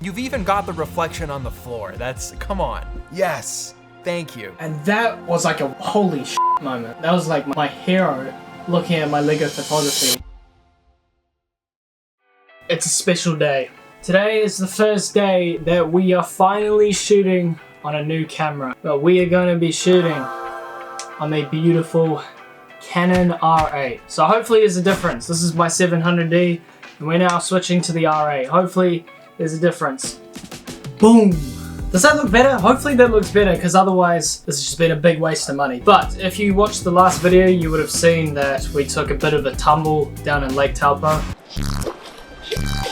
You've even got the reflection on the floor. Come on. Yes, thank you. And that was like a holy shit moment. That was like my hero looking at my LEGO photography. It's a special day. Today is the first day that we are finally shooting on a new camera. But we are going to be shooting on a beautiful Canon R8. So hopefully there's a difference. This is my 700D and we're now switching to the R8. Hopefully there's a difference. Boom! Does that look better? Hopefully that looks better, because otherwise this has just been a big waste of money. But if you watched the last video, you would have seen that we took a bit of a tumble down in Lake Taupo.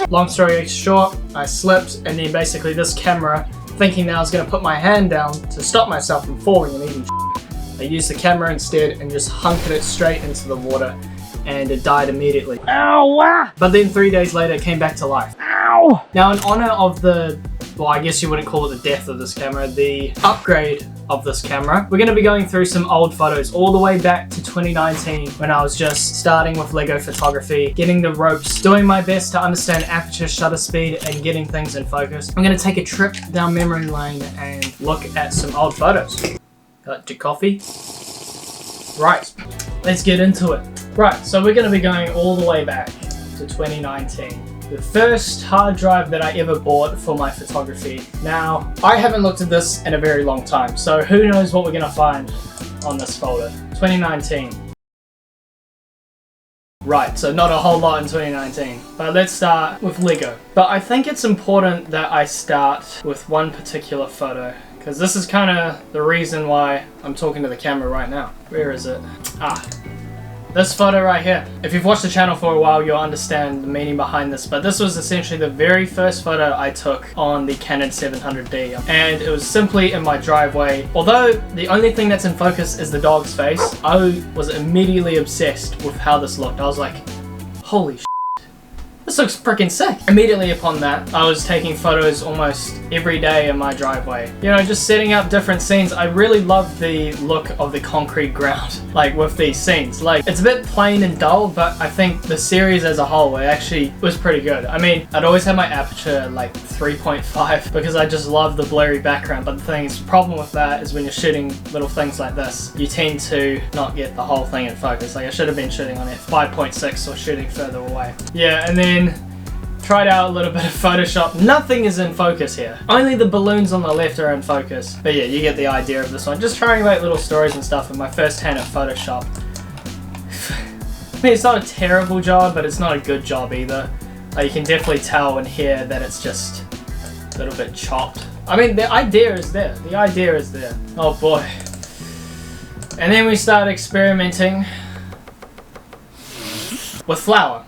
Long story short, I slipped, and then basically this camera, thinking that I was going to put my hand down to stop myself from falling and eating shit, I used the camera instead and just hunkered it straight into the water, and it died immediately. Ow! But then 3 days later it came back to life. Ow! Now in honor of the, well, I guess you wouldn't call it the death of this camera, the upgrade of this camera, we're going to be going through some old photos all the way back to 2019 when I was just starting with LEGO photography, getting the ropes, doing my best to understand aperture, shutter speed, and getting things in focus. I'm going to take a trip down memory lane and look at some old photos. Got your coffee? Right, let's get into it. Right, so we're going to be going all the way back to 2019. The first hard drive that I ever bought for my photography. Now, I haven't looked at this in a very long time, so who knows what we're going to find on this folder. 2019. Right, so not a whole lot in 2019, but let's start with LEGO. But I think it's important that I start with one particular photo, because this is kind of the reason why I'm talking to the camera right now. Where is it? This photo right here. If you've watched the channel for a while, you'll understand the meaning behind this, but this was essentially the very first photo I took on the Canon 700D, and it was simply in my driveway. Although the only thing that's in focus is the dog's face, I was immediately obsessed with how this looked. I was like, holy shit, this looks freaking sick. Immediately upon that, I was taking photos almost every day in my driveway. You know, just setting up different scenes. I really love the look of the concrete ground, like with these scenes. Like, it's a bit plain and dull, but I think the series as a whole, it actually was pretty good. I mean, I'd always have my aperture like 3.5 because I just love the blurry background, but the thing is, the problem with that is when you're shooting little things like this, you tend to not get the whole thing in focus. Like, I should have been shooting on f5.6 or shooting further away. Yeah, and then tried out a little bit of Photoshop. Nothing is in focus here. Only the balloons on the left are in focus. But yeah, you get the idea of this one. Just trying to make little stories and stuff in my first hand at Photoshop. I mean, it's not a terrible job, but it's not a good job either. Like, you can definitely tell and hear that it's just a little bit chopped. I mean, the idea is there. The idea is there. Oh boy. And then we started experimenting with flour.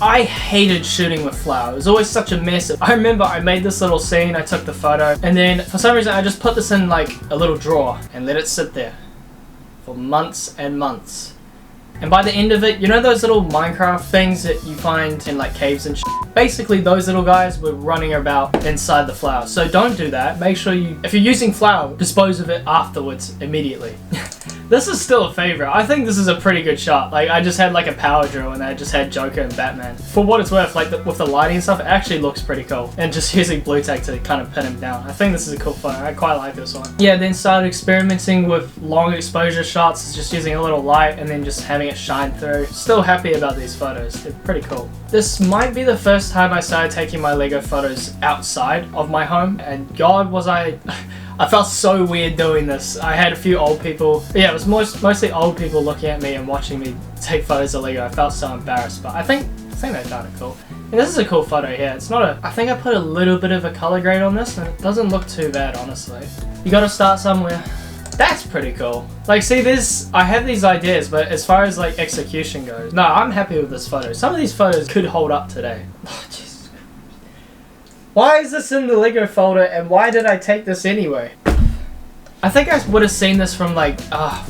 I hated shooting with flour. It was always such a mess. I remember I made this little scene, I took the photo, and then for some reason I just put this in like a little drawer and let it sit there for months and months. And by the end of it, you know those little Minecraft things that you find in like caves and shit? Basically those little guys were running about inside the flour. So don't do that. Make sure you, if you're using flour, dispose of it afterwards immediately. This is still a favorite. I think this is a pretty good shot. Like, I just had like a power drill and I just had Joker and Batman. For what it's worth, like with the lighting and stuff, it actually looks pretty cool. And just using blue tack to kind of pin him down. I think this is a cool photo. I quite like this one. Yeah, then started experimenting with long exposure shots, just using a little light and then just having it shine through. Still happy about these photos. They're pretty cool. This might be the first time I started taking my LEGO photos outside of my home, and God was I felt so weird doing this. I had a few old people. Yeah, it was mostly old people looking at me and watching me take photos of LEGO. I felt so embarrassed, but I think they've done it cool. And this is a cool photo here. It's not a, I think I put a little bit of a color grade on this and it doesn't look too bad, honestly. You gotta start somewhere. That's pretty cool. Like, see, I have these ideas, but as far as like execution goes, no, I'm happy with this photo. Some of these photos could hold up today. Oh, Jesus. Why is this in the LEGO folder and why did I take this anyway? I think I would have seen this from like,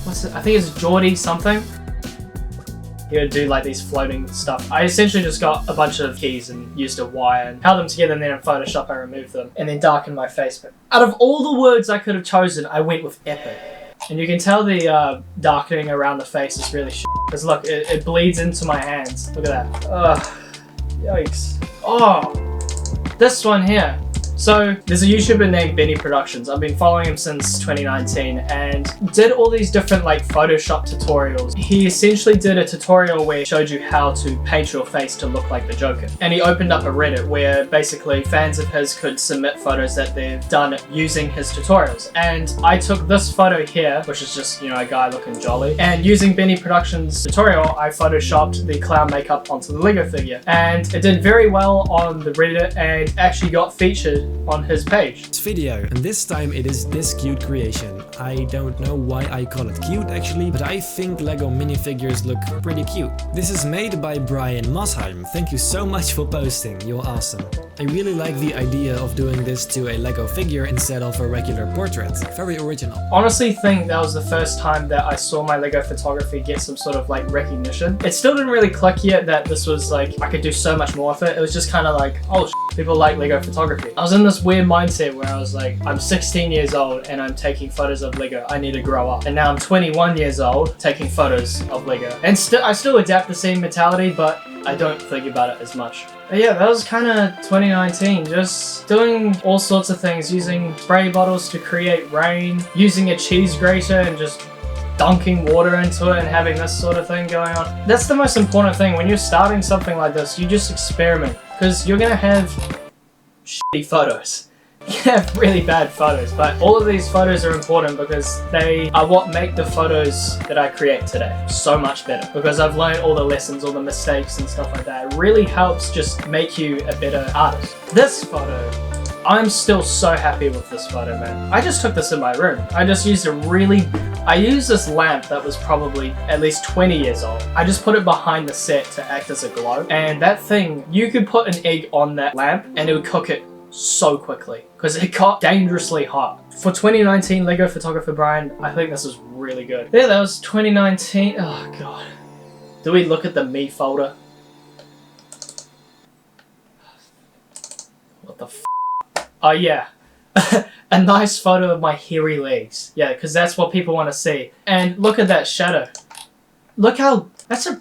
what's it? I think it's Geordie something. He would do like these floating stuff. I essentially just got a bunch of keys and used a wire and held them together, and then in Photoshop I removed them and then darkened my face. But out of all the words I could have chosen, I went with epic. And you can tell the darkening around the face is really shit. Because look, it bleeds into my hands. Look at that. Ugh. Yikes. Oh. This one here. So there's a YouTuber named Benny Productions. I've been following him since 2019 and did all these different like Photoshop tutorials. He essentially did a tutorial where he showed you how to paint your face to look like the Joker. And he opened up a Reddit where basically fans of his could submit photos that they've done using his tutorials. And I took this photo here, which is just, you know, a guy looking jolly. And using Benny Productions tutorial, I photoshopped the clown makeup onto the Lego figure. And it did very well on the Reddit and actually got featured on his page. This video, and this time it is this cute creation. I don't know why I call it cute actually, but I think Lego minifigures look pretty cute. This is made by Brian Mosheim. Thank you so much for posting, you're awesome. I really like the idea of doing this to a Lego figure instead of a regular portrait. Very original. Honestly think that was the first time that I saw my Lego photography get some sort of like recognition. It still didn't really click yet that this was like, I could do so much more with it. It was just kind of like, oh people like Lego photography. I was in this weird mindset where I was like, I'm 16 years old and I'm taking photos of Lego. I need to grow up. And now I'm 21 years old taking photos of Lego. And I still adapt the same mentality, but I don't think about it as much. But yeah, that was kind of 2019, just doing all sorts of things, using spray bottles to create rain, using a cheese grater and just dunking water into it and having this sort of thing going on. That's the most important thing. When you're starting something like this, you just experiment, because you're gonna have shitty photos. You have really bad photos, but all of these photos are important because they are what make the photos that I create today so much better, because I've learned all the lessons, all the mistakes and stuff like that. It really helps just make you a better artist. This photo, I'm still so happy with this photo, man. I just took this in my room. I just used I used this lamp that was probably at least 20 years old. I just put it behind the set to act as a glow, and that thing, you could put an egg on that lamp and it would cook it so quickly because it got dangerously hot. For 2019 Lego photographer Brian, I think this is really good. Yeah, that was 2019. Oh god. Do we look at the me folder? What the f? Oh yeah. A nice photo of my hairy legs. Yeah, because that's what people want to see. And look at that shadow. Look how, that's a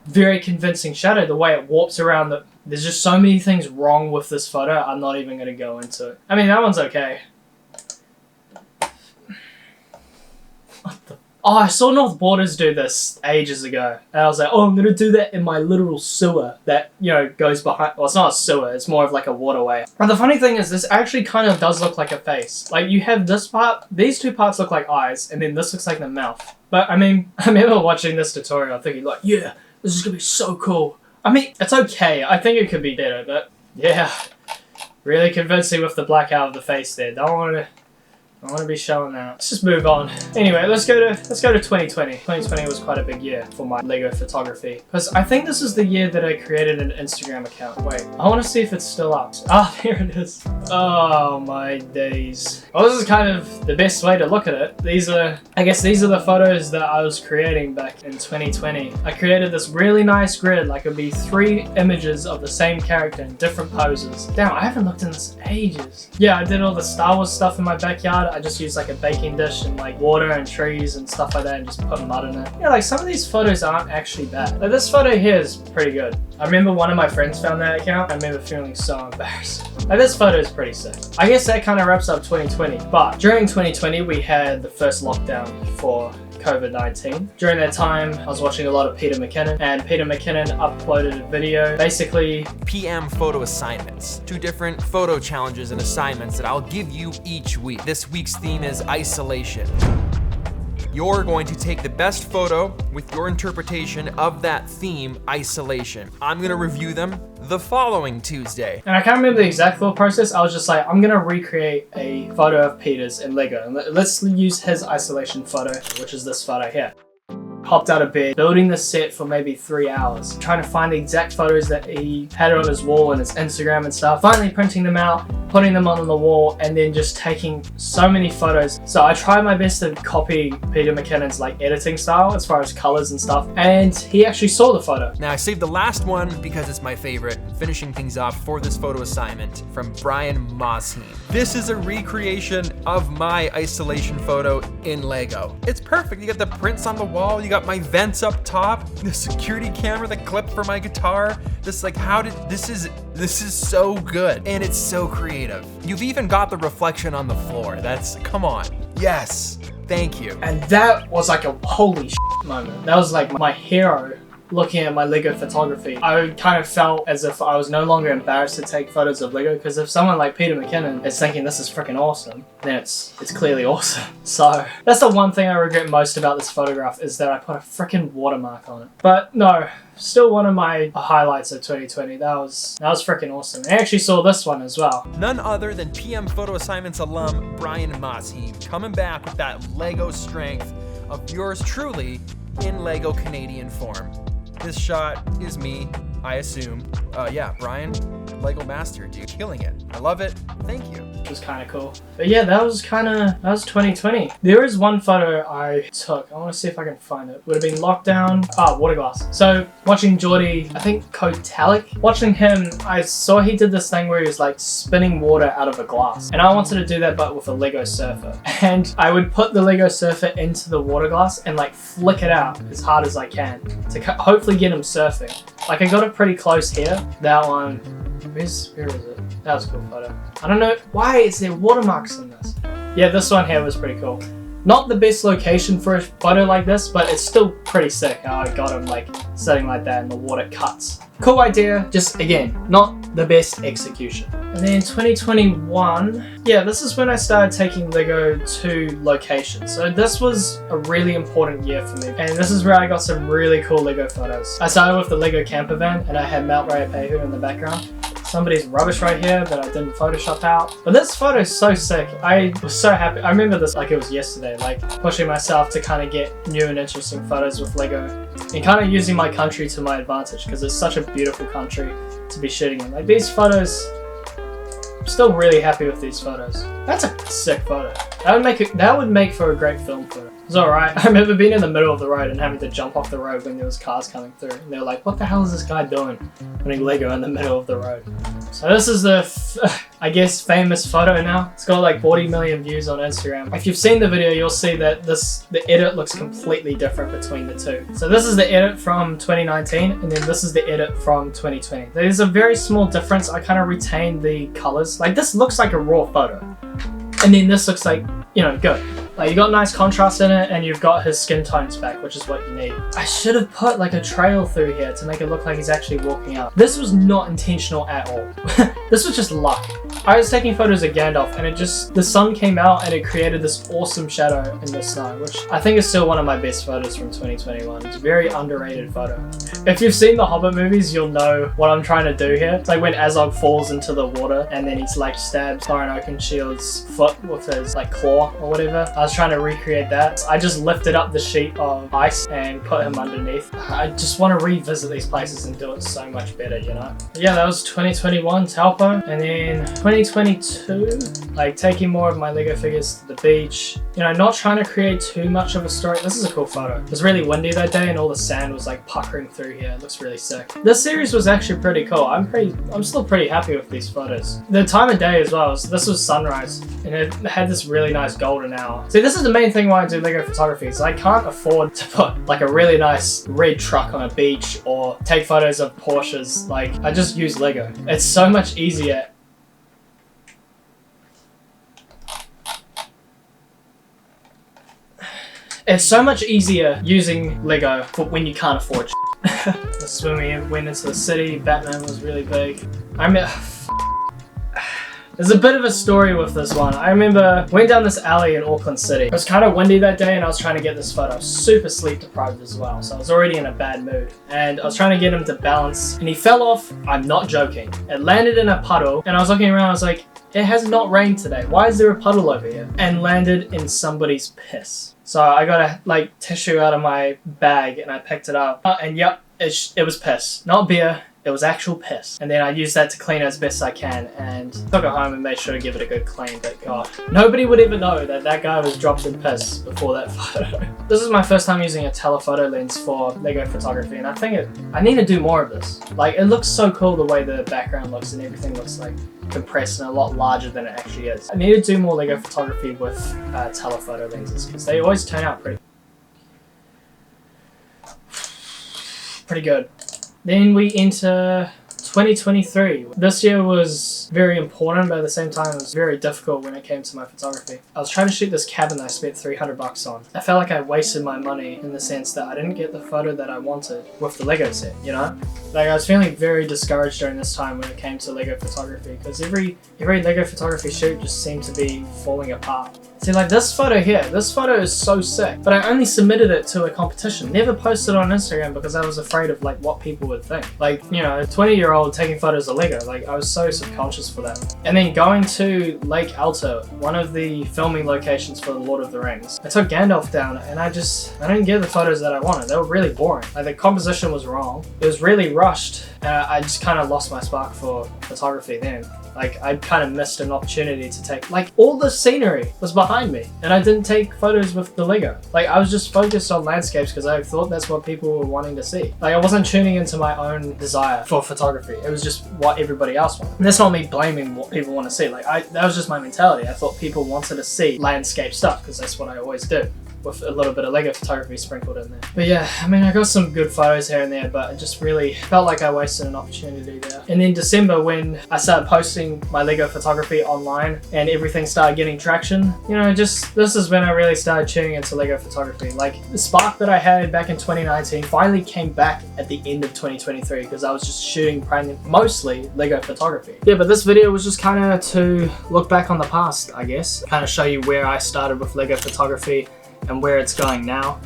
very convincing shadow, the way it warps around the... There's just so many things wrong with this photo, I'm not even going to go into it. I mean, that one's okay. What the... Oh, I saw North Borders do this ages ago. And I was like, oh, I'm going to do that in my literal sewer that, you know, goes behind... Well, it's not a sewer, it's more of like a waterway. And the funny thing is, this actually kind of does look like a face. Like, you have this part, these two parts look like eyes, and then this looks like the mouth. But, I mean, I remember watching this tutorial thinking like, yeah, this is going to be so cool. I mean, it's okay. I think it could be better, but yeah, really convincing with the blackout of the face there. Don't want to be showing that. Let's just move on. Anyway, let's go to 2020. 2020 was quite a big year for my Lego photography, because I think this is the year that I created an Instagram account. Wait, I want to see if it's still up. Ah, here it is. Oh my days. Well, this is kind of the best way to look at it. I guess these are the photos that I was creating back in 2020. I created this really nice grid, like it'd be 3 images of the same character in different poses. Damn, I haven't looked in this in ages. Yeah, I did all the Star Wars stuff in my backyard. I just used like a baking dish and like water and trees and stuff like that and just put mud in it. Yeah, like some of these photos aren't actually bad. Like this photo here is pretty good. I remember one of my friends found that account. I remember feeling so embarrassed. Like this photo is pretty sick. I guess that kind of wraps up 2020. But during 2020, we had the first lockdown for COVID-19. During that time, I was watching a lot of Peter McKinnon, and Peter McKinnon uploaded a video, basically PM photo assignments. 2 different photo challenges and assignments that I'll give you each week. This week's theme is isolation. You're going to take the best photo with your interpretation of that theme, isolation. I'm gonna review them the following Tuesday. And I can't remember the exact full process. I was just like, I'm gonna recreate a photo of Peter's in Lego. And let's use his isolation photo, which is this photo here. Hopped out of bed, building the set for maybe 3 hours, trying to find the exact photos that he had on his wall and his Instagram and stuff, finally printing them out, putting them on the wall, and then just taking so many photos. So I tried my best to copy Peter McKinnon's like editing style as far as colors and stuff, and he actually saw the photo. Now I saved the last one because it's my favorite, finishing things off for this photo assignment from Brian Mosheim. This is a recreation of my isolation photo in Lego. It's perfect. You got the prints on the wall, you got my vents up top, the security camera that clipped for my guitar. This is This is so good, and it's so creative. You've even got the reflection on the floor. Come on. Yes, thank you. And that was like a holy shit moment. That was like my hero. Looking at my Lego photography, I kind of felt as if I was no longer embarrassed to take photos of Lego, because if someone like Peter McKinnon is thinking this is freaking awesome, then it's clearly awesome. So that's the one thing I regret most about this photograph, is that I put a freaking watermark on it. But no, still one of my highlights of 2020. That was freaking awesome. I actually saw this one as well. None other than PM Photo Assignments alum Brian Mosheim coming back with that Lego strength of yours truly in Lego Canadian form. This shot is me, I assume. Yeah, Brian, Lego master, dude, killing it. I love it. Thank you. Which was kind of cool. But yeah, that was 2020. There is one photo I took. I want to see if I can find it. Would have been lockdown. Water glass. So watching Geordie, I think Kotalik, watching him, I saw he did this thing where he was like spinning water out of a glass. And I wanted to do that, but with a Lego surfer. And I would put the Lego surfer into the water glass and like flick it out as hard as I can to hopefully get him surfing. Like I got it pretty close here. That one, where is it? That was a cool photo. I don't know, why is there watermarks in this? Yeah, this one here was pretty cool. Not the best location for a photo like this, but it's still pretty sick how I got him like sitting like that and the water cuts. Cool idea, just again, not the best execution. And then 2021, yeah, this is when I started taking Lego to locations. So this was a really important year for me. And this is where I got some really cool Lego photos. I started with the Lego camper van and I had Mount Raiapehu in the background. Somebody's rubbish right here that I didn't Photoshop out. But this photo is so sick. I was so happy. I remember this like it was yesterday, like pushing myself to kind of get new and interesting photos with Lego and kind of using my country to my advantage, because it's such a beautiful country to be shooting in. Like these photos, I'm still really happy with these photos. That's a sick photo. That would make for a great film photo. It's alright. I remember being in the middle of the road and having to jump off the road when there was cars coming through. And they were like, what the hell is this guy doing? Putting Lego in the middle of the road. So this is the, I guess, famous photo now. It's got like 40 million views on Instagram. If you've seen the video, you'll see that the edit looks completely different between the two. So this is the edit from 2019, and then this is the edit from 2020. There's a very small difference. I kind of retained the colors. Like this looks like a raw photo. And then this looks like, you know, good. Like you got nice contrast in it, and you've got his skin tones back, which is what you need. I should have put like a trail through here to make it look like he's actually walking out. This was not intentional at all. This was just luck. I was taking photos of Gandalf and the sun came out and it created this awesome shadow in the snow, which I think is still one of my best photos from 2021. It's a very underrated photo. If you've seen the Hobbit movies, you'll know what I'm trying to do here. It's like when Azog falls into the water and then he's like stabs Thorin Oakenshield's foot with his like claw or whatever. I was trying to recreate that. I just lifted up the sheet of ice and put him underneath. I just want to revisit these places and do it so much better, you know? Yeah, that was 2021 Taupo. And then 2022, like taking more of my Lego figures to the beach. You know, not trying to create too much of a story. This is a cool photo. It was really windy that day and all the sand was like puckering through here. It looks really sick. This series was actually pretty cool. I'm still pretty happy with these photos. The time of day as well, this was sunrise and it had this really nice golden hour. See, this is the main thing why I do Lego photography, is I can't afford to put like a really nice red truck on a beach or take photos of Porsches. Like, I just use Lego. It's so much easier. It's so much easier using Lego for when you can't afford shit. This is when we went into the city. Batman was really big. There's a bit of a story with this one. I remember went down this alley in Auckland City. It was kind of windy that day and I was trying to get this photo. Super sleep deprived as well, so I was already in a bad mood. And I was trying to get him to balance and he fell off. I'm not joking. It landed in a puddle and I was looking around, I was like, it has not rained today. Why is there a puddle over here? And landed in somebody's piss. So I got a like tissue out of my bag and I picked it up. And yep, it was piss. Not beer. It was actual piss. And then I used that to clean it as best I can and took it home and made sure to give it a good clean. But God, nobody would ever know that that guy was dropped in piss before that photo. This is my first time using a telephoto lens for Lego photography, and I think I need to do more of this. Like, it looks so cool the way the background looks and everything looks like compressed and a lot larger than it actually is. I need to do more Lego photography with telephoto lenses because they always turn out pretty good. Then we enter 2023. This year was very important, but at the same time it was very difficult when it came to my photography. I was trying to shoot this cabin that I spent $300 on. I felt like I wasted my money in the sense that I didn't get the photo that I wanted with the Lego set, you know? Like, I was feeling very discouraged during this time when it came to Lego photography, because every Lego photography shoot just seemed to be falling apart. See, like this photo here, this photo is so sick, but I only submitted it to a competition, never posted on Instagram because I was afraid of like what people would think. Like, you know, a 20-year-old taking photos of Lego, like I was so subconscious for that. And then going to Lake Alta, one of the filming locations for The Lord of the Rings, I took Gandalf down and I didn't get the photos that I wanted. They were really boring. Like the composition was wrong. It was really rushed and I just kind of lost my spark for photography then. Like, I kind of missed an opportunity to take, like, all the scenery was behind me and I didn't take photos with the Lego. Like, I was just focused on landscapes because I thought that's what people were wanting to see. Like, I wasn't tuning into my own desire for photography. It was just what everybody else wanted. And that's not me blaming what people want to see. Like, that was just my mentality. I thought people wanted to see landscape stuff because that's what I always do, with a little bit of Lego photography sprinkled in there. But yeah, I mean, I got some good photos here and there, but it just really felt like I wasted an opportunity there. And then December, when I started posting my Lego photography online and everything started getting traction, you know, this is when I really started tuning into Lego photography. Like, the spark that I had back in 2019 finally came back at the end of 2023 because I was just shooting mostly Lego photography. Yeah, but this video was just kind of to look back on the past, I guess. Kind of show you where I started with Lego photography and where it's going now.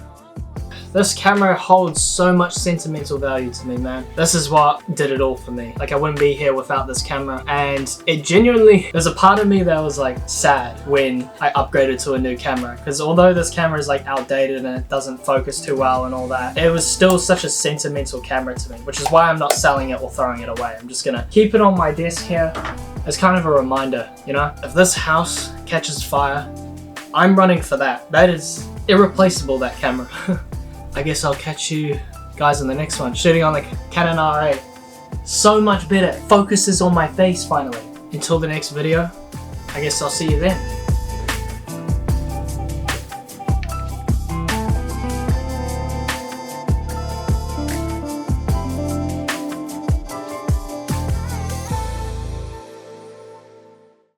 This camera holds so much sentimental value to me, man. This is what did it all for me. Like, I wouldn't be here without this camera, and it genuinely, there's a part of me that was like sad when I upgraded to a new camera, because although this camera is like outdated and it doesn't focus too well and all that, it was still such a sentimental camera to me, which is why I'm not selling it or throwing it away. I'm just gonna keep it on my desk here as kind of a reminder, you know? If this house catches fire, I'm running for that. That is irreplaceable, that camera. I guess I'll catch you guys on the next one. Shooting on the Canon R8. So much better. Focuses on my face finally. Until the next video, I guess I'll see you then.